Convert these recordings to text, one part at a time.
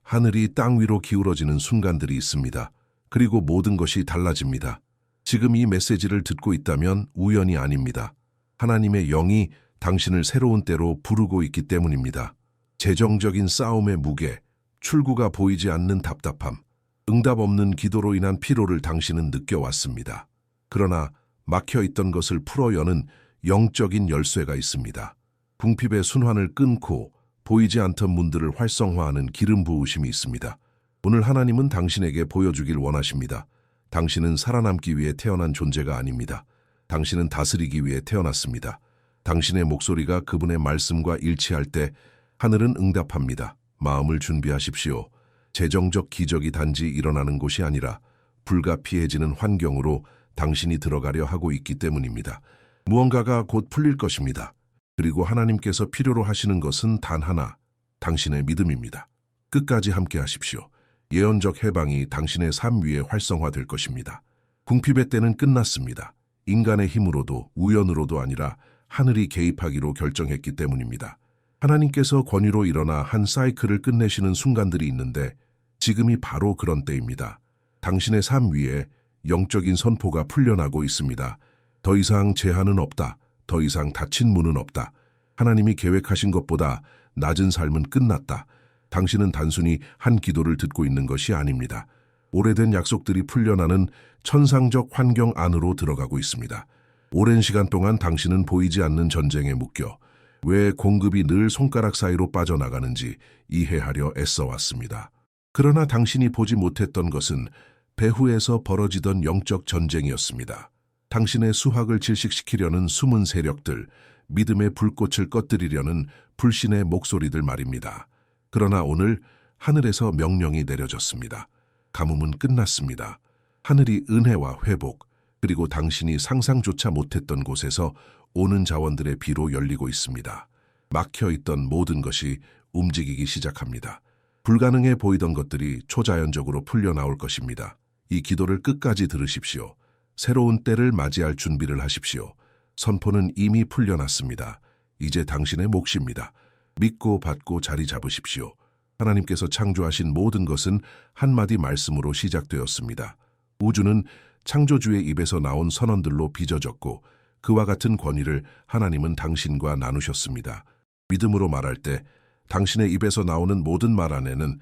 하늘이 땅 위로 기울어지는 순간들이 있습니다. 그리고 모든 것이 달라집니다. 지금 이 메시지를 듣고 있다면 우연이 아닙니다. 하나님의 영이 당신을 새로운 때로 부르고 있기 때문입니다. 재정적인 싸움의 무게, 출구가 보이지 않는 답답함, 응답 없는 기도로 인한 피로를 당신은 느껴왔습니다. 그러나 막혀있던 것을 풀어 여는 영적인 열쇠가 있습니다. 궁핍의 순환을 끊고 보이지 않던 문들을 활성화하는 기름 부으심이 있습니다. 오늘 하나님은 당신에게 보여주길 원하십니다. 당신은 살아남기 위해 태어난 존재가 아닙니다. 당신은 다스리기 위해 태어났습니다. 당신의 목소리가 그분의 말씀과 일치할 때 하늘은 응답합니다. 마음을 준비하십시오. 재정적 기적이 단지 일어나는 곳이 아니라 불가피해지는 환경으로 당신이 들어가려 하고 있기 때문입니다. 무언가가 곧 풀릴 것입니다. 그리고 하나님께서 필요로 하시는 것은 단 하나, 당신의 믿음입니다. 끝까지 함께 하십시오. 예언적 해방이 당신의 삶 위에 활성화될 것입니다. 궁핍의 때는 끝났습니다. 인간의 힘으로도 우연으로도 아니라 하늘이 개입하기로 결정했기 때문입니다. 하나님께서 권위로 일어나 한 사이클을 끝내시는 순간들이 있는데 지금이 바로 그런 때입니다. 당신의 삶 위에 영적인 선포가 풀려나고 있습니다. 더 이상 제한은 없다. 더 이상 닫힌 문은 없다. 하나님이 계획하신 것보다 낮은 삶은 끝났다. 당신은 단순히 한 기도를 듣고 있는 것이 아닙니다. 오래된 약속들이 풀려나는 천상적 환경 안으로 들어가고 있습니다. 오랜 시간 동안 당신은 보이지 않는 전쟁에 묶여 왜 공급이 늘 손가락 사이로 빠져나가는지 이해하려 애써왔습니다. 그러나 당신이 보지 못했던 것은 배후에서 벌어지던 영적 전쟁이었습니다. 당신의 수확을 질식시키려는 숨은 세력들, 믿음의 불꽃을 꺼뜨리려는 불신의 목소리들 말입니다. 그러나 오늘 하늘에서 명령이 내려졌습니다. 가뭄은 끝났습니다. 하늘이 은혜와 회복, 그리고 당신이 상상조차 못했던 곳에서 오는 자원들의 비로 열리고 있습니다. 막혀있던 모든 것이 움직이기 시작합니다. 불가능해 보이던 것들이 초자연적으로 풀려나올 것입니다. 이 기도를 끝까지 들으십시오. 새로운 때를 맞이할 준비를 하십시오. 선포는 이미 풀려났습니다. 이제 당신의 몫입니다. 믿고 받고 자리 잡으십시오. 하나님께서 창조하신 모든 것은 한마디 말씀으로 시작되었습니다. 우주는 창조주의 입에서 나온 선언들로 빚어졌고 그와 같은 권위를 하나님은 당신과 나누셨습니다. 믿음으로 말할 때 당신의 입에서 나오는 모든 말 안에는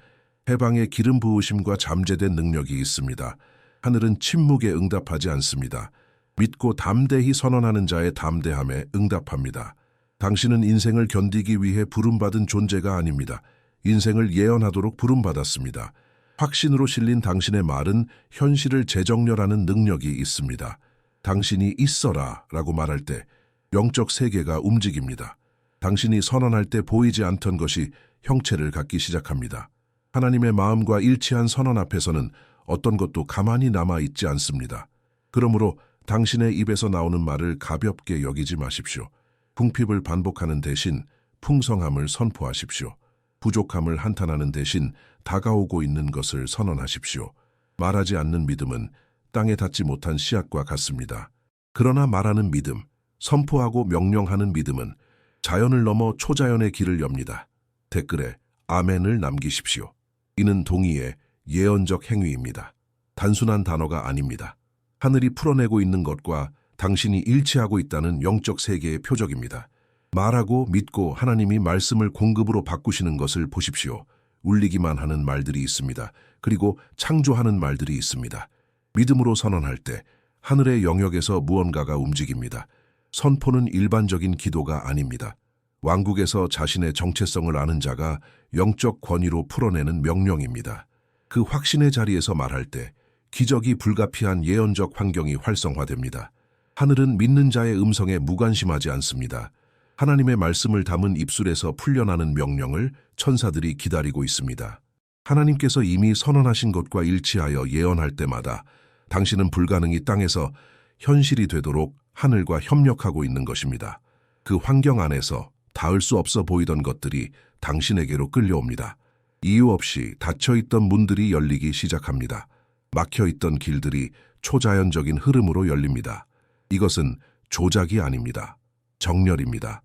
해방의 기름 부으심과 잠재된 능력이 있습니다. 하늘은 침묵에 응답하지 않습니다. 믿고 담대히 선언하는 자의 담대함에 응답합니다. 당신은 인생을 견디기 위해 부름받은 존재가 아닙니다. 인생을 예언하도록 부름받았습니다. 확신으로 실린 당신의 말은 현실을 재정렬하는 능력이 있습니다. 당신이 있어라 라고 말할 때 영적 세계가 움직입니다. 당신이 선언할 때 보이지 않던 것이 형체를 갖기 시작합니다. 하나님의 마음과 일치한 선언 앞에서는 어떤 것도 가만히 남아있지 않습니다. 그러므로 당신의 입에서 나오는 말을 가볍게 여기지 마십시오. 궁핍을 반복하는 대신 풍성함을 선포하십시오. 부족함을 한탄하는 대신 다가오고 있는 것을 선언하십시오. 말하지 않는 믿음은 땅에 닿지 못한 씨앗과 같습니다. 그러나 말하는 믿음, 선포하고 명령하는 믿음은 자연을 넘어 초자연의 길을 엽니다. 댓글에 아멘을 남기십시오. 이는 동의의 예언적 행위입니다. 단순한 단어가 아닙니다. 하늘이 풀어내고 있는 것과 당신이 일치하고 있다는 영적 세계의 표적입니다. 말하고 믿고 하나님이 말씀을 공급으로 바꾸시는 것을 보십시오. 울리기만 하는 말들이 있습니다. 그리고 창조하는 말들이 있습니다. 믿음으로 선언할 때 하늘의 영역에서 무언가가 움직입니다. 선포는 일반적인 기도가 아닙니다. 왕국에서 자신의 정체성을 아는 자가 영적 권위로 풀어내는 명령입니다. 그 확신의 자리에서 말할 때 기적이 불가피한 예언적 환경이 활성화됩니다. 하늘은 믿는 자의 음성에 무관심하지 않습니다. 하나님의 말씀을 담은 입술에서 풀려나는 명령을 천사들이 기다리고 있습니다. 하나님께서 이미 선언하신 것과 일치하여 예언할 때마다 당신은 불가능이 땅에서 현실이 되도록 하늘과 협력하고 있는 것입니다. 그 환경 안에서 닿을 수 없어 보이던 것들이 당신에게로 끌려옵니다. 이유 없이 닫혀있던 문들이 열리기 시작합니다. 막혀있던 길들이 초자연적인 흐름으로 열립니다. 이것은 조작이 아닙니다. 정렬입니다.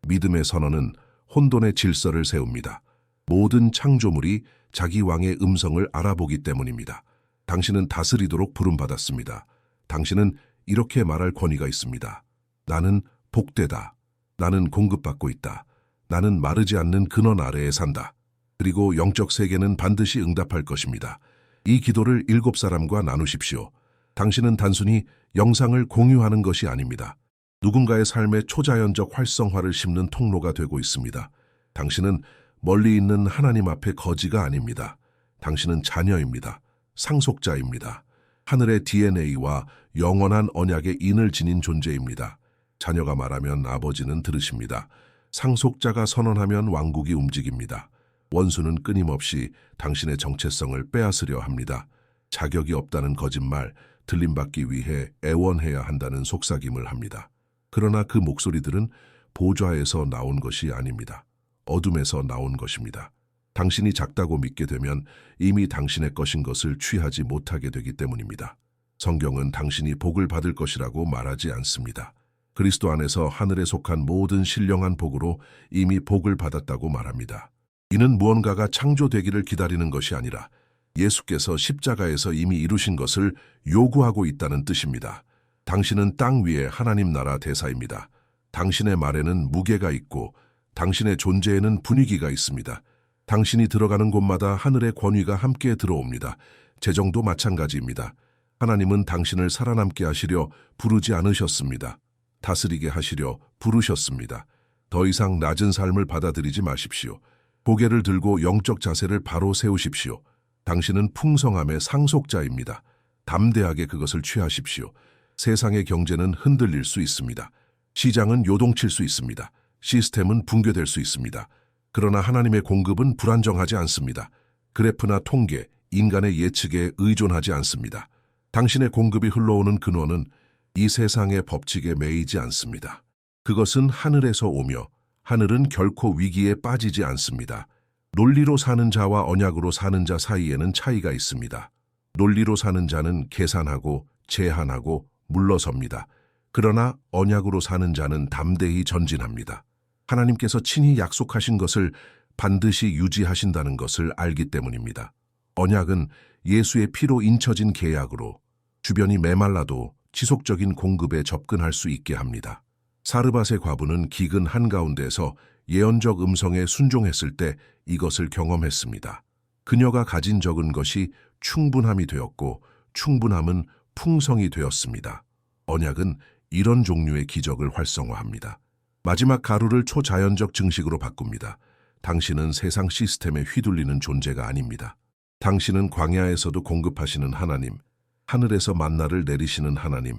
믿음의 선언은 혼돈의 질서를 세웁니다. 모든 창조물이 자기 왕의 음성을 알아보기 때문입니다. 당신은 다스리도록 부름받았습니다. 당신은 이렇게 말할 권위가 있습니다. 나는 복되다. 나는 공급받고 있다. 나는 마르지 않는 근원 아래에 산다. 그리고 영적 세계는 반드시 응답할 것입니다. 이 기도를 7사람과 나누십시오. 당신은 단순히 영상을 공유하는 것이 아닙니다. 누군가의 삶의 초자연적 활성화를 심는 통로가 되고 있습니다. 당신은 멀리 있는 하나님 앞에 거지가 아닙니다. 당신은 자녀입니다. 상속자입니다. 하늘의 DNA와 영원한 언약의 인을 지닌 존재입니다. 자녀가 말하면 아버지는 들으십니다. 상속자가 선언하면 왕국이 움직입니다. 원수는 끊임없이 당신의 정체성을 빼앗으려 합니다. 자격이 없다는 거짓말, 들림받기 위해 애원해야 한다는 속삭임을 합니다. 그러나 그 목소리들은 보좌에서 나온 것이 아닙니다. 어둠에서 나온 것입니다. 당신이 작다고 믿게 되면 이미 당신의 것인 것을 취하지 못하게 되기 때문입니다. 성경은 당신이 복을 받을 것이라고 말하지 않습니다. 그리스도 안에서 하늘에 속한 모든 신령한 복으로 이미 복을 받았다고 말합니다. 이는 무언가가 창조되기를 기다리는 것이 아니라 예수께서 십자가에서 이미 이루신 것을 요구하고 있다는 뜻입니다. 당신은 땅 위의 하나님 나라 대사입니다. 당신의 말에는 무게가 있고 당신의 존재에는 분위기가 있습니다. 당신이 들어가는 곳마다 하늘의 권위가 함께 들어옵니다. 재정도 마찬가지입니다. 하나님은 당신을 살아남게 하시려 부르지 않으셨습니다. 다스리게 하시려 부르셨습니다. 더 이상 낮은 삶을 받아들이지 마십시오. 고개를 들고 영적 자세를 바로 세우십시오. 당신은 풍성함의 상속자입니다. 담대하게 그것을 취하십시오. 세상의 경제는 흔들릴 수 있습니다. 시장은 요동칠 수 있습니다. 시스템은 붕괴될 수 있습니다. 그러나 하나님의 공급은 불안정하지 않습니다. 그래프나 통계, 인간의 예측에 의존하지 않습니다. 당신의 공급이 흘러오는 근원은 이 세상의 법칙에 매이지 않습니다. 그것은 하늘에서 오며 하늘은 결코 위기에 빠지지 않습니다. 논리로 사는 자와 언약으로 사는 자 사이에는 차이가 있습니다. 논리로 사는 자는 계산하고 제한하고 물러섭니다. 그러나 언약으로 사는 자는 담대히 전진합니다. 하나님께서 친히 약속하신 것을 반드시 유지하신다는 것을 알기 때문입니다. 언약은 예수의 피로 인쳐진 계약으로 주변이 메말라도 지속적인 공급에 접근할 수 있게 합니다. 사르밧의 과부는 기근 한가운데서 예언적 음성에 순종했을 때 이것을 경험했습니다. 그녀가 가진 적은 것이 충분함이 되었고 충분함은 풍성이 되었습니다. 언약은 이런 종류의 기적을 활성화합니다. 마지막 가루를 초자연적 증식으로 바꿉니다. 당신은 세상 시스템에 휘둘리는 존재가 아닙니다. 당신은 광야에서도 공급하시는 하나님, 하늘에서 만나를 내리시는 하나님,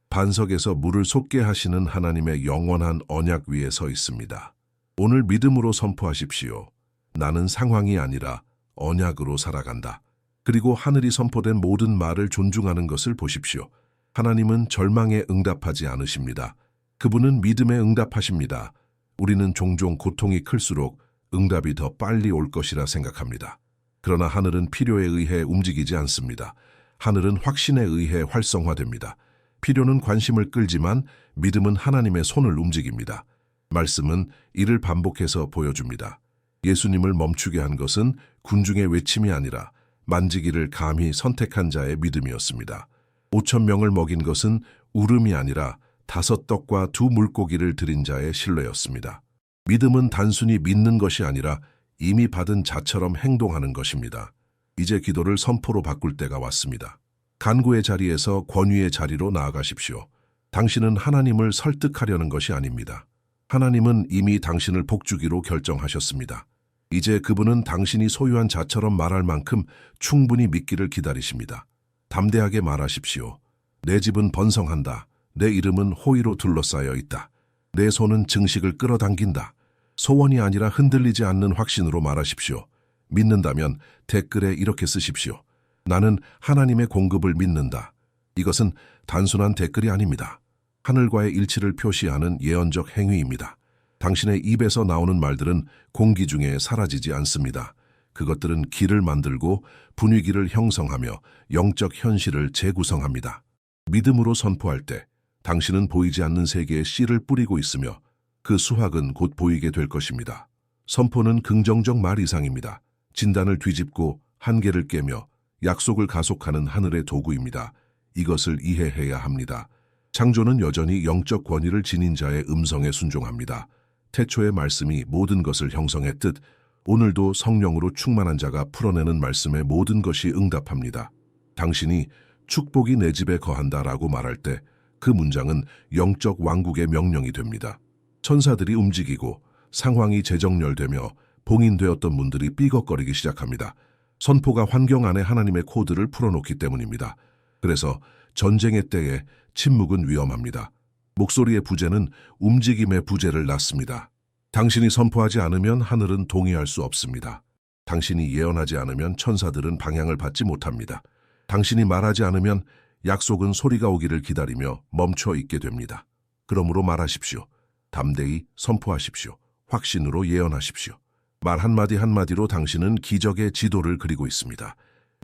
반석에서 물을 솟게 하시는 하나님의 영원한 언약 위에 서 있습니다. 오늘 믿음으로 선포하십시오. 나는 상황이 아니라 언약으로 살아간다. 그리고 하늘이 선포된 모든 말을 존중하는 것을 보십시오. 하나님은 절망에 응답하지 않으십니다. 그분은 믿음에 응답하십니다. 우리는 종종 고통이 클수록 응답이 더 빨리 올 것이라 생각합니다. 그러나 하늘은 필요에 의해 움직이지 않습니다. 하늘은 확신에 의해 활성화됩니다. 필요는 관심을 끌지만 믿음은 하나님의 손을 움직입니다. 말씀은 이를 반복해서 보여줍니다. 예수님을 멈추게 한 것은 군중의 외침이 아니라 만지기를 감히 선택한 자의 믿음이었습니다. 5,000명을 먹인 것은 울음이 아니라 5떡과 2 물고기를 드린 자의 신뢰였습니다. 믿음은 단순히 믿는 것이 아니라 이미 받은 자처럼 행동하는 것입니다. 이제 기도를 선포로 바꿀 때가 왔습니다. 간구의 자리에서 권위의 자리로 나아가십시오. 당신은 하나님을 설득하려는 것이 아닙니다. 하나님은 이미 당신을 복주기로 결정하셨습니다. 이제 그분은 당신이 소유한 자처럼 말할 만큼 충분히 믿기를 기다리십니다. 담대하게 말하십시오. 내 집은 번성한다. 내 이름은 호의로 둘러싸여 있다. 내 손은 증식을 끌어당긴다. 소원이 아니라 흔들리지 않는 확신으로 말하십시오. 믿는다면 댓글에 이렇게 쓰십시오. 나는 하나님의 공급을 믿는다. 이것은 단순한 댓글이 아닙니다. 하늘과의 일치를 표시하는 예언적 행위입니다. 당신의 입에서 나오는 말들은 공기 중에 사라지지 않습니다. 그것들은 길을 만들고 분위기를 형성하며 영적 현실을 재구성합니다. 믿음으로 선포할 때 당신은 보이지 않는 세계에 씨를 뿌리고 있으며 그 수확은 곧 보이게 될 것입니다. 선포는 긍정적 말 이상입니다. 진단을 뒤집고 한계를 깨며 약속을 가속하는 하늘의 도구입니다. 이것을 이해해야 합니다. 창조는 여전히 영적 권위를 지닌 자의 음성에 순종합니다. 태초의 말씀이 모든 것을 형성했듯 오늘도 성령으로 충만한 자가 풀어내는 말씀에 모든 것이 응답합니다. 당신이 축복이 내 집에 거한다라고 말할 때 그 문장은 영적 왕국의 명령이 됩니다. 천사들이 움직이고 상황이 재정렬되며 봉인되었던 문들이 삐걱거리기 시작합니다. 선포가 환경 안에 하나님의 코드를 풀어놓기 때문입니다. 그래서 전쟁의 때에 침묵은 위험합니다. 목소리의 부재는 움직임의 부재를 낳습니다. 당신이 선포하지 않으면 하늘은 동의할 수 없습니다. 당신이 예언하지 않으면 천사들은 방향을 받지 못합니다. 당신이 말하지 않으면 약속은 소리가 오기를 기다리며 멈춰 있게 됩니다. 그러므로 말하십시오. 담대히 선포하십시오. 확신으로 예언하십시오. 말 한마디 한마디로 당신은 기적의 지도를 그리고 있습니다.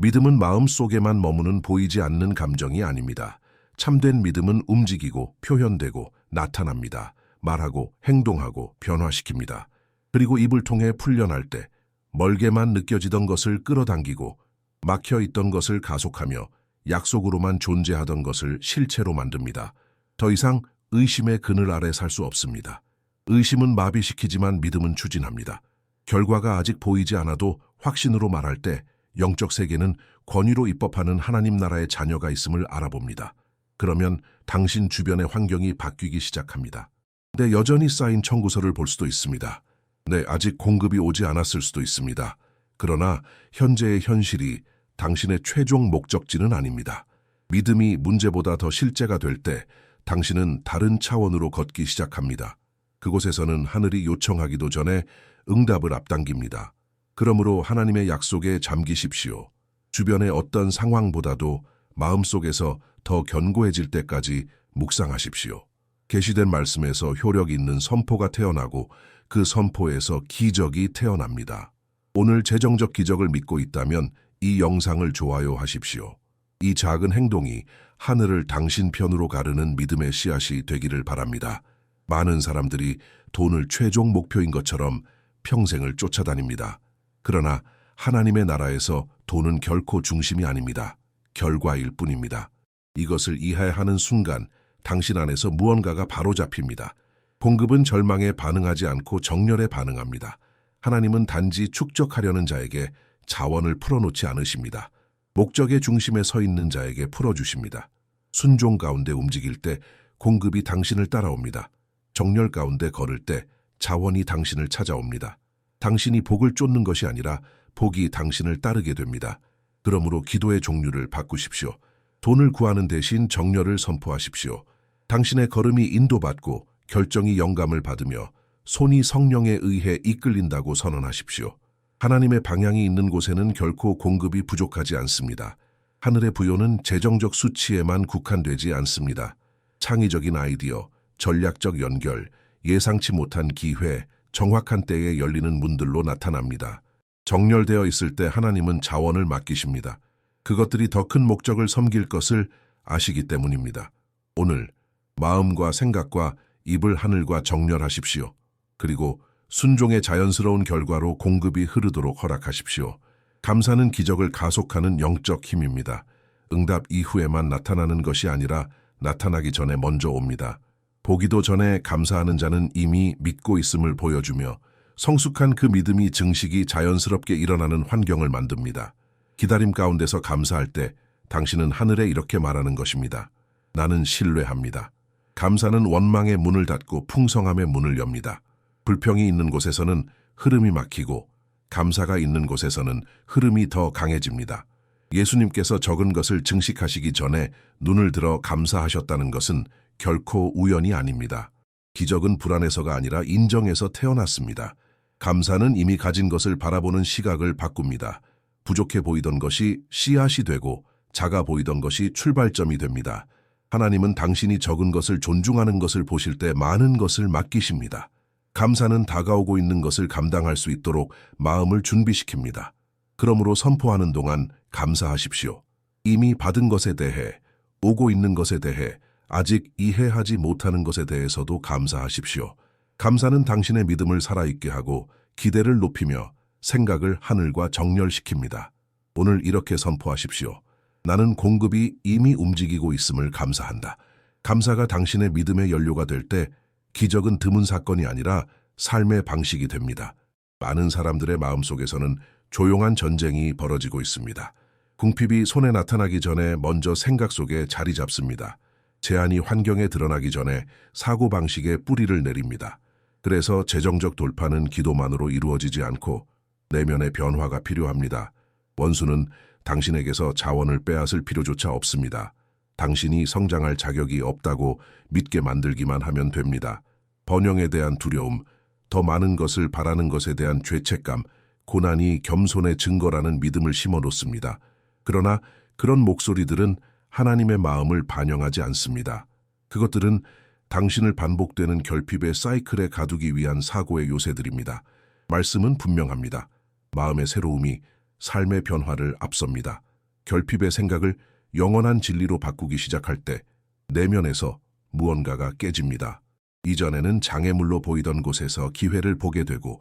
믿음은 마음 속에만 머무는 보이지 않는 감정이 아닙니다. 참된 믿음은 움직이고 표현되고 나타납니다. 말하고 행동하고 변화시킵니다. 그리고 입을 통해 풀려날 때 멀게만 느껴지던 것을 끌어당기고 막혀있던 것을 가속하며 약속으로만 존재하던 것을 실체로 만듭니다. 더 이상 의심의 그늘 아래 살 수 없습니다. 의심은 마비시키지만 믿음은 추진합니다. 결과가 아직 보이지 않아도 확신으로 말할 때 영적 세계는 권위로 입법하는 하나님 나라의 자녀가 있음을 알아봅니다. 그러면 당신 주변의 환경이 바뀌기 시작합니다. 네, 여전히 쌓인 청구서를 볼 수도 있습니다. 네, 아직 공급이 오지 않았을 수도 있습니다. 그러나 현재의 현실이 당신의 최종 목적지는 아닙니다. 믿음이 문제보다 더 실제가 될 때 당신은 다른 차원으로 걷기 시작합니다. 그곳에서는 하늘이 요청하기도 전에 응답을 앞당깁니다. 그러므로 하나님의 약속에 잠기십시오. 주변의 어떤 상황보다도 마음속에서 더 견고해질 때까지 묵상하십시오. 계시된 말씀에서 효력 있는 선포가 태어나고 그 선포에서 기적이 태어납니다. 오늘 재정적 기적을 믿고 있다면 이 영상을 좋아요하십시오. 이 작은 행동이 하늘을 당신 편으로 가르는 믿음의 씨앗이 되기를 바랍니다. 많은 사람들이 돈을 최종 목표인 것처럼 평생을 쫓아다닙니다. 그러나 하나님의 나라에서 돈은 결코 중심이 아닙니다. 결과일 뿐입니다. 이것을 이해하는 순간 당신 안에서 무언가가 바로잡힙니다. 공급은 절망에 반응하지 않고 정렬에 반응합니다. 하나님은 단지 축적하려는 자에게 자원을 풀어놓지 않으십니다. 목적의 중심에 서 있는 자에게 풀어주십니다. 순종 가운데 움직일 때 공급이 당신을 따라옵니다. 정렬 가운데 걸을 때 자원이 당신을 찾아옵니다. 당신이 복을 쫓는 것이 아니라 복이 당신을 따르게 됩니다. 그러므로 기도의 종류를 바꾸십시오. 돈을 구하는 대신 정렬을 선포하십시오. 당신의 걸음이 인도받고 결정이 영감을 받으며 손이 성령에 의해 이끌린다고 선언하십시오. 하나님의 방향이 있는 곳에는 결코 공급이 부족하지 않습니다. 하늘의 부요는 재정적 수치에만 국한되지 않습니다. 창의적인 아이디어, 전략적 연결, 예상치 못한 기회, 정확한 때에 열리는 문들로 나타납니다. 정렬되어 있을 때 하나님은 자원을 맡기십니다. 그것들이 더 큰 목적을 섬길 것을 아시기 때문입니다. 오늘 마음과 생각과 입을 하늘과 정렬하십시오. 그리고 순종의 자연스러운 결과로 공급이 흐르도록 허락하십시오. 감사는 기적을 가속하는 영적 힘입니다. 응답 이후에만 나타나는 것이 아니라 나타나기 전에 먼저 옵니다. 보기도 전에 감사하는 자는 이미 믿고 있음을 보여주며 성숙한 그 믿음이 증식이 자연스럽게 일어나는 환경을 만듭니다. 기다림 가운데서 감사할 때 당신은 하늘에 이렇게 말하는 것입니다. 나는 신뢰합니다. 감사는 원망의 문을 닫고 풍성함의 문을 엽니다. 불평이 있는 곳에서는 흐름이 막히고 감사가 있는 곳에서는 흐름이 더 강해집니다. 예수님께서 적은 것을 증식하시기 전에 눈을 들어 감사하셨다는 것은 결코 우연이 아닙니다. 기적은 불안에서가 아니라 인정에서 태어났습니다. 감사는 이미 가진 것을 바라보는 시각을 바꿉니다. 부족해 보이던 것이 씨앗이 되고 작아 보이던 것이 출발점이 됩니다. 하나님은 당신이 적은 것을 존중하는 것을 보실 때 많은 것을 맡기십니다. 감사는 다가오고 있는 것을 감당할 수 있도록 마음을 준비시킵니다. 그러므로 선포하는 동안 감사하십시오. 이미 받은 것에 대해, 오고 있는 것에 대해, 아직 이해하지 못하는 것에 대해서도 감사하십시오. 감사는 당신의 믿음을 살아있게 하고 기대를 높이며 생각을 하늘과 정렬시킵니다. 오늘 이렇게 선포하십시오. 나는 공급이 이미 움직이고 있음을 감사한다. 감사가 당신의 믿음의 연료가 될 때 기적은 드문 사건이 아니라 삶의 방식이 됩니다. 많은 사람들의 마음속에서는 조용한 전쟁이 벌어지고 있습니다. 궁핍이 손에 나타나기 전에 먼저 생각 속에 자리 잡습니다. 제한이 환경에 드러나기 전에 사고방식에 뿌리를 내립니다. 그래서 재정적 돌파는 기도만으로 이루어지지 않고 내면의 변화가 필요합니다. 원수는 당신에게서 자원을 빼앗을 필요조차 없습니다. 당신이 성장할 자격이 없다고 믿게 만들기만 하면 됩니다. 번영에 대한 두려움, 더 많은 것을 바라는 것에 대한 죄책감, 고난이 겸손의 증거라는 믿음을 심어놓습니다. 그러나 그런 목소리들은 하나님의 마음을 반영하지 않습니다. 그것들은 당신을 반복되는 결핍의 사이클에 가두기 위한 사고의 요새들입니다. 말씀은 분명합니다. 마음의 새로움이 삶의 변화를 앞섭니다. 결핍의 생각을 영원한 진리로 바꾸기 시작할 때 내면에서 무언가가 깨집니다. 이전에는 장애물로 보이던 곳에서 기회를 보게 되고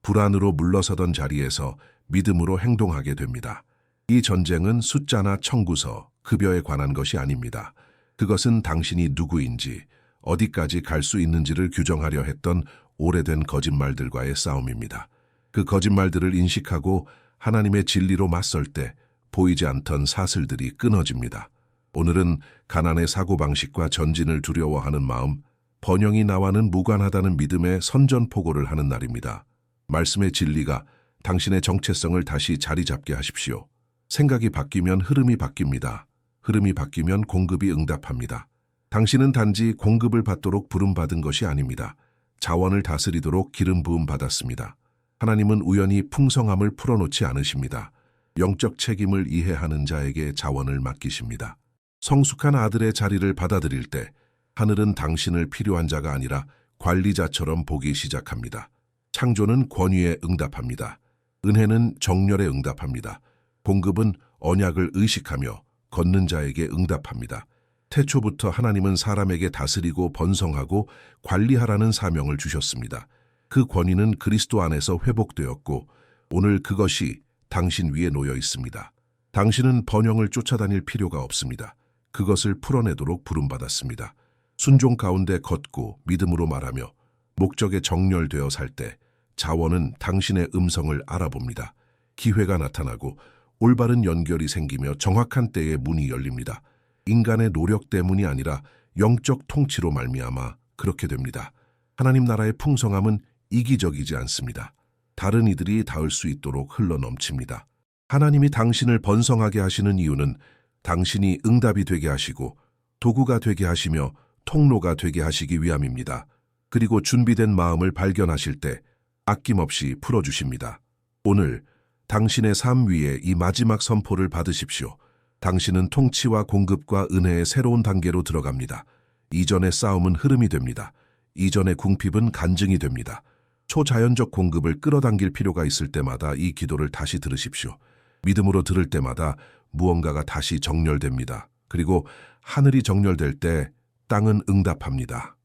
불안으로 물러서던 자리에서 믿음으로 행동하게 됩니다. 이 전쟁은 숫자나 청구서, 급여에 관한 것이 아닙니다. 그것은 당신이 누구인지, 어디까지 갈 수 있는지를 규정하려 했던 오래된 거짓말들과의 싸움입니다. 그 거짓말들을 인식하고 하나님의 진리로 맞설 때 보이지 않던 사슬들이 끊어집니다. 오늘은 가난의 사고방식과 전진을 두려워하는 마음, 번영이 나와는 무관하다는 믿음의 선전포고를 하는 날입니다. 말씀의 진리가 당신의 정체성을 다시 자리 잡게 하십시오. 생각이 바뀌면 흐름이 바뀝니다. 흐름이 바뀌면 공급이 응답합니다. 당신은 단지 공급을 받도록 부름받은 것이 아닙니다. 자원을 다스리도록 기름 부음 받았습니다. 하나님은 우연히 풍성함을 풀어놓지 않으십니다. 영적 책임을 이해하는 자에게 자원을 맡기십니다. 성숙한 아들의 자리를 받아들일 때 하늘은 당신을 필요한 자가 아니라 관리자처럼 보기 시작합니다. 창조는 권위에 응답합니다. 은혜는 정렬에 응답합니다. 공급은 언약을 의식하며 걷는 자에게 응답합니다. 태초부터 하나님은 사람에게 다스리고 번성하고 관리하라는 사명을 주셨습니다. 그 권위는 그리스도 안에서 회복되었고 오늘 그것이 당신 위에 놓여 있습니다. 당신은 번영을 쫓아다닐 필요가 없습니다. 그것을 풀어내도록 부름받았습니다. 순종 가운데 걷고 믿음으로 말하며 목적에 정렬되어 살 때 자원은 당신의 음성을 알아봅니다. 기회가 나타나고 올바른 연결이 생기며 정확한 때에 문이 열립니다. 인간의 노력 때문이 아니라 영적 통치로 말미암아 그렇게 됩니다. 하나님 나라의 풍성함은 이기적이지 않습니다. 다른 이들이 닿을 수 있도록 흘러넘칩니다. 하나님이 당신을 번성하게 하시는 이유는 당신이 응답이 되게 하시고 도구가 되게 하시며 통로가 되게 하시기 위함입니다. 그리고 준비된 마음을 발견하실 때 아낌없이 풀어주십니다. 오늘 당신의 삶 위에 이 마지막 선포를 받으십시오. 당신은 통치와 공급과 은혜의 새로운 단계로 들어갑니다. 이전의 싸움은 흐름이 됩니다. 이전의 궁핍은 간증이 됩니다. 초자연적 공급을 끌어당길 필요가 있을 때마다 이 기도를 다시 들으십시오. 믿음으로 들을 때마다 무언가가 다시 정렬됩니다. 그리고 하늘이 정렬될 때 땅은 응답합니다.